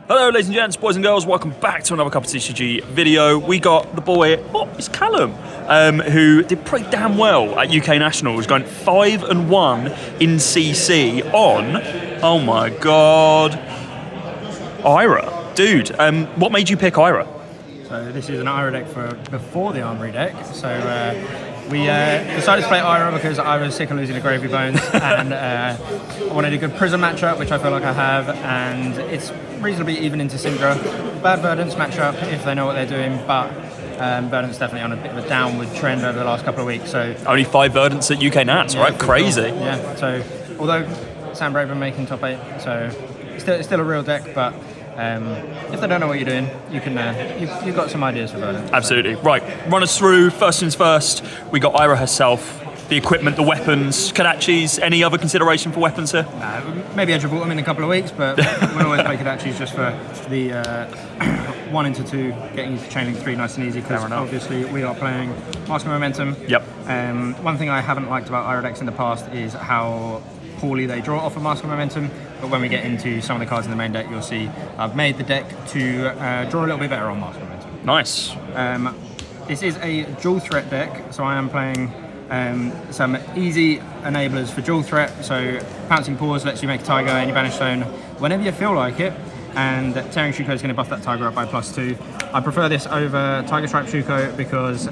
Hello ladies and gents, boys and girls, welcome back to another CupofTCG video. We got the boy, it's Callum, who did pretty damn well at UK Nationals, going 5-1 in CC on, oh my god, Ira. Dude, what made you pick Ira? So this is an Ira deck for before the Armory deck. So we decided to play Ira because I was sick of losing to Gravy Bones and I wanted a good Prism matchup, which I feel like I have, and it's reasonably even into Syndra. Bad Verdance matchup if they know what they're doing, but Verdant's definitely on a bit of a downward trend over the last couple of weeks. So only 5 Verdants at UK Nats, right? Crazy. Sure. Yeah, so although Sam Braven making top 8, so it's still a real deck, but if they don't know what you're doing, you can you've got some ideas for Verdant. Absolutely. Right, run us through, first things first, we got Ira herself, the equipment, the weapons, Kadachis, any other consideration for weapons here? Maybe Edge of Autumn in a couple of weeks, but we'll always play Kadachis just for the 1 into 2, getting into Chain Link 3 nice and easy, because obviously we are playing Mask of Momentum. Yep. One thing I haven't liked about Ira decks in the past is how poorly they draw off of Mask of Momentum, but when we get into some of the cards in the main deck, you'll see I've made the deck to draw a little bit better on Mask of Momentum. Nice. This is a dual threat deck, so I am playing some easy enablers for dual threat. So Pouncing Paws lets you make a Tiger and you banish zone whenever you feel like it, and Tearing Shuko is going to buff that Tiger up by +2. I prefer this over Tiger Stripe Shuko because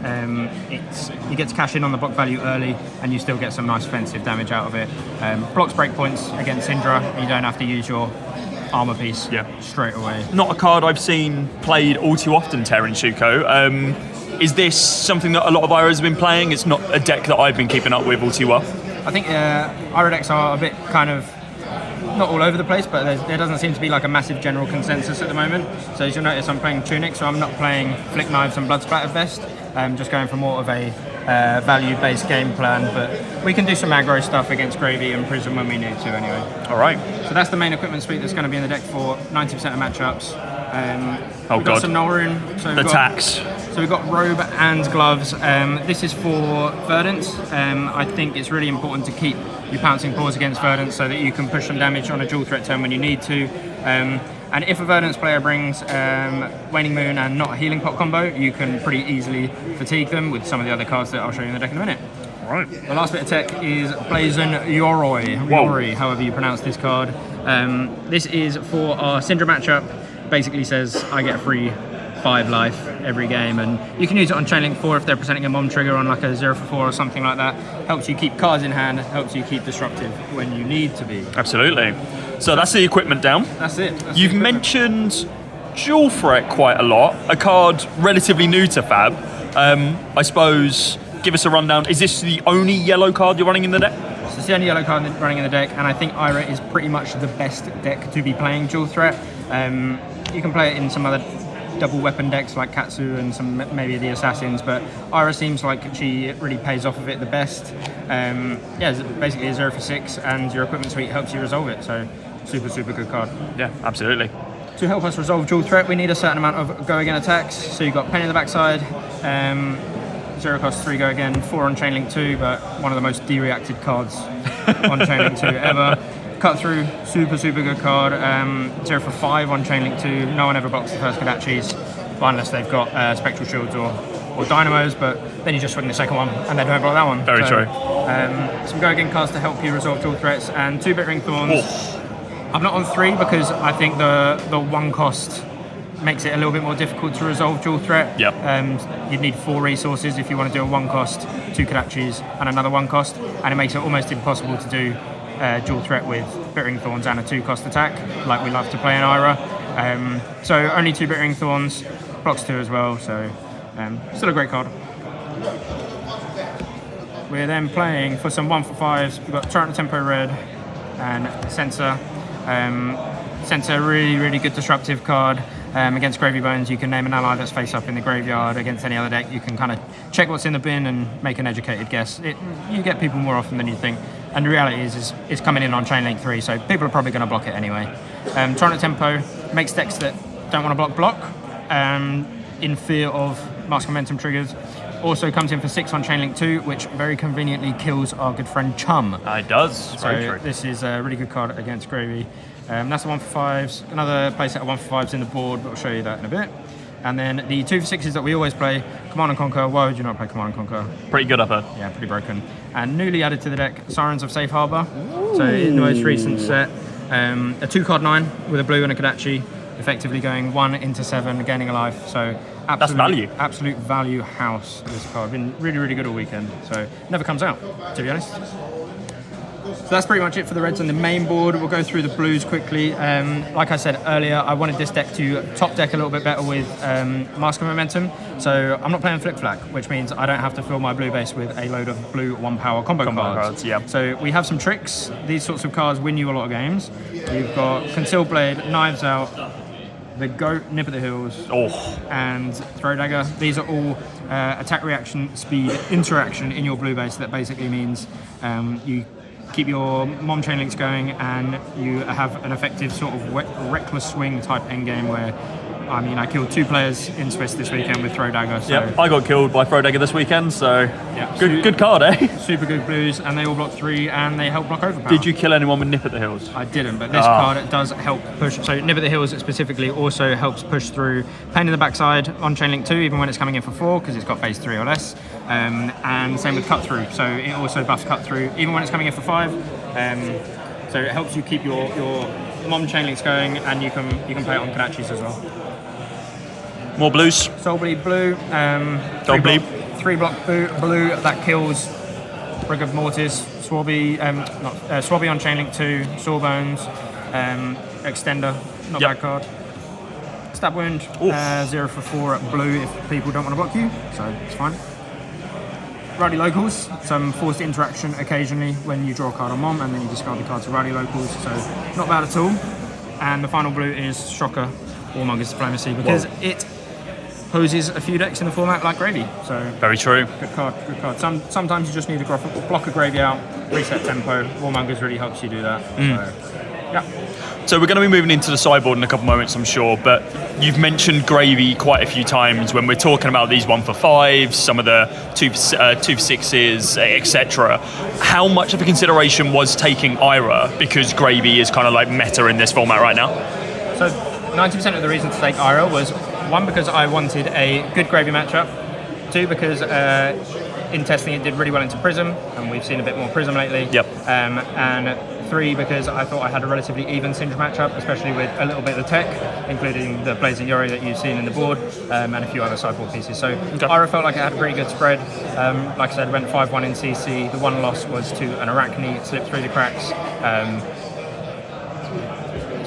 you get to cash in on the block value early and you still get some nice offensive damage out of it. Blocks breakpoints against Syndra, and you don't have to use your armor piece straight away. Not a card I've seen played all too often, Tearing Shuko. Is this something that a lot of Iras have been playing? It's not a deck that I've been keeping up with all too well. I think Ira decks are a bit kind of not all over the place, but there doesn't seem to be like a massive general consensus at the moment. So as you'll notice, I'm playing Tunic, so I'm not playing Flick Knives and Blood Splatter Vest. Just going for more of a value-based game plan, but we can do some aggro stuff against Gravy and Prism when we need to anyway. All right. So that's the main equipment suite that's going to be in the deck for 90% of matchups. We've got some Nolrune. So the tax. So we've got Robe and Gloves. This is for Verdants. I think it's really important to keep your Pouncing Paws against Verdants so that you can push some damage on a dual threat turn when you need to. And if a Verdance player brings Waning Moon and not a Healing Pot combo, you can pretty easily fatigue them with some of the other cards that I'll show you in the deck in a minute. Right. The last bit of tech is Blazon Yoroi, however you pronounce this card. This is for our Syndra matchup. Basically says I get a free 5 life every game, and you can use it on Chain Link 4 if they're presenting a Mom trigger on like a 0 for 4 or something like that. Helps you keep cards in hand, helps you keep disruptive when you need to be. Absolutely. So that's the equipment down. That's it. You've mentioned Dual Threat quite a lot, a card relatively new to Fab. I suppose, give us a rundown. Is this the only yellow card you're running in the deck? So it's the only yellow card running in the deck, and I think Ira is pretty much the best deck to be playing Dual Threat. You can play it in some other double weapon decks like Katsu and some maybe the Assassins, but Ira seems like she really pays off of it the best. It's basically a 0 for 6, and your equipment suite helps you resolve it, so super good card. Yeah, absolutely. To help us resolve dual threat, we need a certain amount of go again attacks. So you've got Penny in the backside, 0 cost 3 go again, 4 on Chain Link 2, but one of the most de-reacted cards on Chain Link 2 ever. Cut Through, super good card. 0 for 5 on Chain Link 2. No one ever blocks the first Kadachis, unless they've got Spectral Shields or Dynamos, but then you just swing the second one and they don't block that one. Very true. Some go again cards to help you resolve dual threats, and 2-bit Ring Thorns. I'm not on 3 because I think the 1 cost makes it a little bit more difficult to resolve dual threat. Yep. You'd need 4 resources if you want to do a 1 cost, 2 Kadachis and another 1 cost, and it makes it almost impossible to do dual threat with Bit Ring Thorns and a 2 cost attack, like we love to play in Ira. So only 2 Bit Ring Thorns, blocks 2 as well, so still a great card. We're then playing for some 1 for 5s. We've got Torrent Tempo Red and Sensor. Sensor, really good disruptive card. Against Gravy Bones, you can name an ally that's face up in the graveyard. Against any other deck, you can kind of check what's in the bin and make an educated guess. You get people more often than you think. And the reality is it's coming in on Chain Link 3, so people are probably going to block it anyway. Torrent Tempo makes decks that don't want to block in fear of Mask Momentum triggers. Also comes in for 6 on Chain Link 2, which very conveniently kills our good friend Chum. It does. So this is a really good card against Gravy. That's the 1 for 5s. Another playset of 1 for 5s in the board, but I'll show you that in a bit. And then the 2 for 6s that we always play, Command and Conquer. Why would you not play Command and Conquer? Pretty good, I've heard. Yeah, pretty broken. And newly added to the deck, Sirens of Safe Harbor. Ooh. So in the most recent set, a 2-card 9 with a blue and a Kodachi, effectively going 1 into 7, gaining a life. So that's value. Absolute value house, this card. Been really, really good all weekend. So never comes out, to be honest. So that's pretty much it for the reds on the main board. We'll go through the blues quickly. Like I said earlier, I wanted this deck to top deck a little bit better with Mask of Momentum. So I'm not playing Flick Flack, which means I don't have to fill my blue base with a load of blue 1-power combo cards. Yeah. So we have some tricks. These sorts of cards win you a lot of games. You've got Concealed Blade, Knives Out, the Goat, Nip at the Heels, and Throw Dagger. These are all attack, reaction, speed, interaction in your blue base. That basically means you keep your Mom Chain Links going, and you have an effective sort of reckless swing type endgame where, I mean, I killed 2 players in Swiss this weekend with Throw Dagger. So I got killed by Throw Dagger this weekend, so yeah, good card, eh? Super good blues, and they all block 3, and they help block overpower. Did you kill anyone with Nip at the Heels? I didn't, but this card does help push. So Nip at the Heels specifically also helps push through Pain in the Backside on Chain Link 2, even when it's coming in for 4, because it's got base 3 or less. And same with Cut Through, so it also buffs Cut Through, even when it's coming in for 5. So it helps you keep your Mom Chain Links going, and you can play it on Kodachis as well. More blues. Soul Bleed blue. 3 block blue that kills Brig of Mortis, Swabby on Chain Link 2, Sawbones, Extender, not bad card. Stab Wound, 0 for 4 at blue if people don't want to block you, so it's fine. Rowdy Locals, some forced interaction occasionally when you draw a card on Mom and then you discard the card to Rowdy Locals, so not bad at all. And the final blue is Shocker, Warmonger's Diplomacy, because it poses a few decks in the format like Gravy. So very true. Good card, good card. Sometimes you just need to block a Gravy out, reset tempo. Warmongers really helps you do that. So, yeah. So we're going to be moving into the sideboard in a couple moments, I'm sure, but you've mentioned Gravy quite a few times when we're talking about these 1 for 5s, some of the 2 for 6s, etc. How much of a consideration was taking Ira, because Gravy is kind of like meta in this format right now? So 90% of the reason to take Ira was 1, because I wanted a good Gravy matchup, 2, because in testing it did really well into Prism, and we've seen a bit more Prism lately. Yep. And 3, because I thought I had a relatively even Sindra matchup, especially with a little bit of the tech, including the Blazing Yori that you've seen in the board, and a few other sideboard pieces. So Ira felt like it had a pretty good spread. Like I said, went 5-1 in CC. The one loss was to an Arachne. It slipped through the cracks.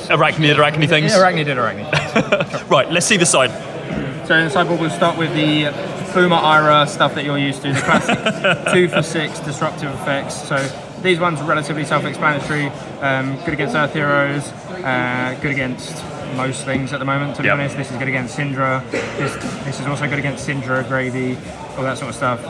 Arachne things? Yeah, Arachne did Arachne. Right, let's see the side. So in the sideboard, we'll start with the Boomer Ira stuff that you're used to, the classic 2 for 6 disruptive effects. So these ones are relatively self-explanatory. Good against Earth Heroes, good against most things at the moment, to be honest. This is good against Syndra. This is also good against Syndra, Gravy, all that sort of stuff.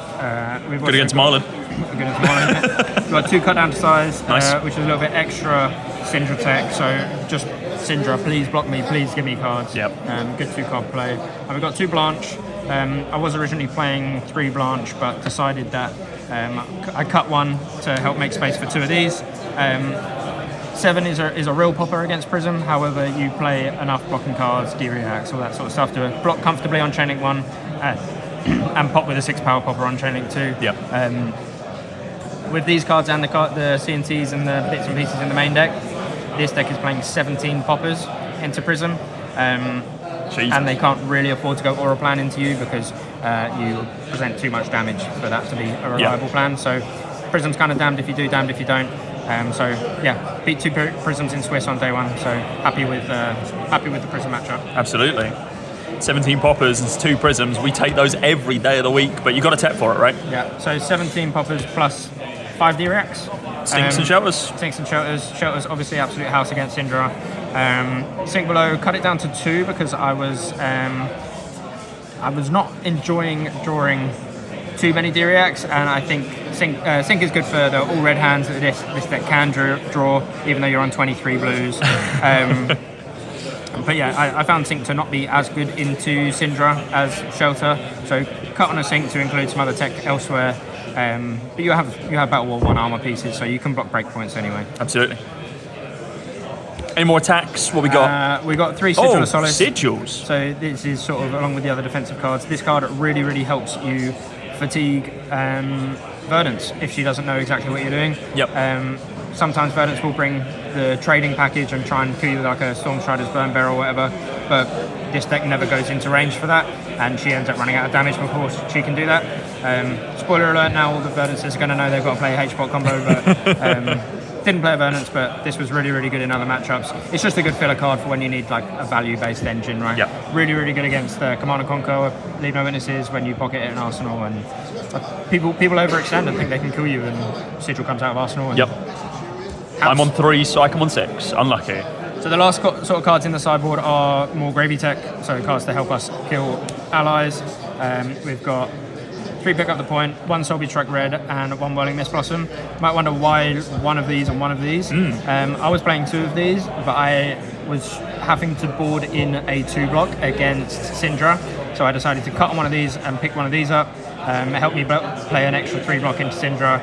Good against Marlin. Good against Marlin. We've got 2 cut down to size, which is a little bit extra Syndra tech. So just Syndra, please block me, please give me cards. Good 2-card play. And we've got 2 Blanche. I was originally playing 3 Blanche, but decided that I cut 1 to help make space for 2 of these. 7 is a real popper against Prism. However, you play enough blocking cards, D-Reacts, all that sort of stuff to block comfortably on Chain Link 1 and pop with a 6-power popper on Chain Link 2. With these cards and the CNTs and the bits and pieces in the main deck, this deck is playing 17 poppers into Prism. And they can't really afford to go Aura Plan into you because you present too much damage for that to be a reliable plan. So Prism's kind of damned if you do, damned if you don't. So yeah, beat 2 Prisms in Swiss on day 1. So happy with the Prism matchup. Absolutely. 17 poppers and 2 Prisms. We take those every day of the week, but you got a tech for it, right? Yeah. So 17 poppers plus 5 D-Reacts. Sinks and Shelters. Sinks and Shelters. Shelters obviously absolute house against Syndra. Sink Below, cut it down to 2 because I was not enjoying drawing too many D-Reacts, and I think Sink is good for the all red hands that this deck can draw, even though you're on 23 blues. But yeah, I found Sink to not be as good into Syndra as Shelter, so cut on a Sink to include some other tech elsewhere. But you have Battle War 1 armor pieces, so you can block breakpoints anyway. Absolutely. Any more attacks? What we got? We got 3 Sigil Oh, of Solace. sigils. So this is sort of along with the other defensive cards. This card really, really helps you fatigue Verdance if she doesn't know exactly what you're doing. Yep. Sometimes Verdance will bring the trading package and try and kill you with like a Stormstrider's Burn Barrel or whatever, but this deck never goes into range for that, and she ends up running out of damage before she can do that. Spoiler alert, now all the Verdances are going to know they've got to play a H-Bot combo, but didn't play a Verdance, but this was really, really good in other matchups. It's just a good filler card for when you need like a value-based engine, right? Yep. Really, really good against Command and Conquer, Leave No Witnesses when you pocket it in Arsenal, and people overextend and think they can kill you, and Sigil comes out of Arsenal. And Yep. I'm on 3, so I come on 6. Unlucky. So the last sort of cards in the sideboard are more gravy tech, so cards to help us kill allies. We've got 3 Pick Up the Point, 1 Soulbead Strike Red, and 1 Whirling Mist Blossom. Might wonder why one of these and one of these. I was playing 2 of these, but I was having to board in a 2 block against Syndra, so I decided to cut on one of these and pick one of these up. It helped me play an extra 3 block into Syndra.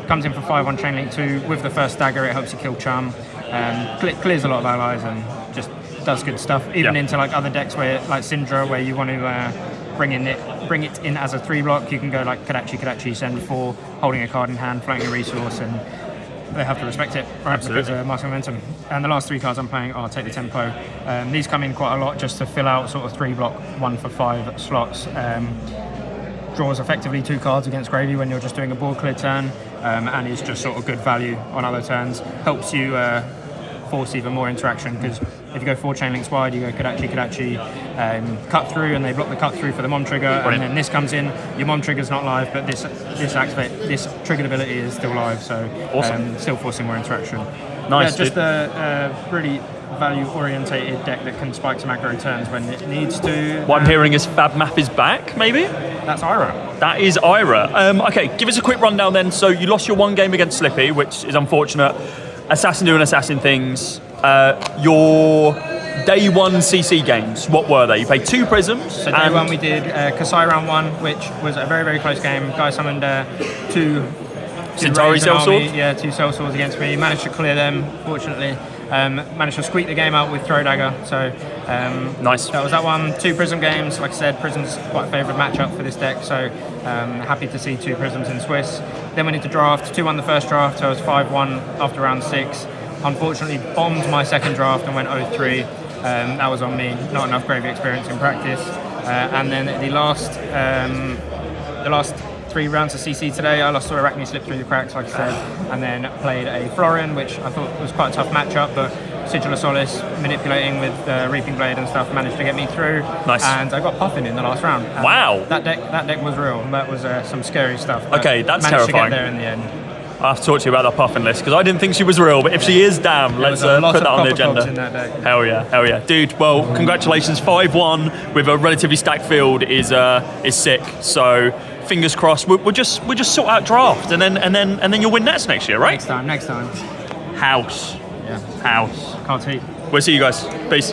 Comes in for 5 on Chainlink 2. With the first dagger, it helps you kill Charm. Clears a lot of allies and just does good stuff. Even into like other decks where, like Syndra, where you want to bring it in as a 3 block. You can go like Kadachi, send 4, holding a card in hand, floating a resource, and they have to respect it, right? Absolutely. Because Master Momentum. And the last 3 cards I'm playing are Take the Tempo. These come in quite a lot just to fill out sort of 3 block, 1 for 5 slots. Draws effectively 2 cards against Gravy when you're just doing a board clear turn, and is just sort of good value on other turns. Helps you force even more interaction, because if you go 4 chain links wide, you go Kadachi, cut through, and they block the cut through for the Mom trigger. Brilliant. And then this comes in, your Mom trigger's not live, but this triggered ability is still live, so Awesome. still forcing more interaction. Nice, Yeah, just dude. a really value-orientated deck that can spike some aggro turns when it needs to. What I'm hearing is Fab Math is back, maybe? That's Ira. That is Ira. Okay, give us a quick rundown then. So you lost your 1 game against Slippy, which is unfortunate. Assassin doing assassin things. Your day 1 CC games, what were they? You played 2 Prisms. So day 1 we did Kasai round 1, which was a very, very close game. Guy summoned 2 Centauri Raise an sellsword? army. Yeah, 2 sellswords against me. Managed to clear them, fortunately. Managed to squeak the game out with Throw Dagger. So Nice. that was that one. 2 Prism games. Like I said, Prism's quite a favourite matchup for this deck. So happy to see 2 Prisms in Swiss. Then we need to draft. 2-1 the first draft. So I was 5-1 after round 6. Unfortunately, bombed my second draft and went 0-3. That was on me. Not enough Gravy experience in practice. And then the last 3 rounds of CC today, I lost to Arachne, slipped through the cracks, like I said, and then played a Florin, which I thought was quite a tough matchup, but Sigil of Solace, manipulating with Reaping Blade and stuff, managed to get me through. Nice. And I got Puffin in the last round. And Wow. That deck was real. That was some scary stuff. but Okay, that's managed terrifying. to get there in the end. I have to talk to you about that Puffin list, because I didn't think she was real, but if she is, damn, let's was a lot put of that on the copper cogs agenda. in that deck. Hell yeah. Dude, well, congratulations, 5-1 with a relatively stacked field is sick. So fingers crossed. We'll just sort out draft, and then you'll win Nets next year, right? Next time. House. Yeah. House. Can't see. We'll see you guys. Peace.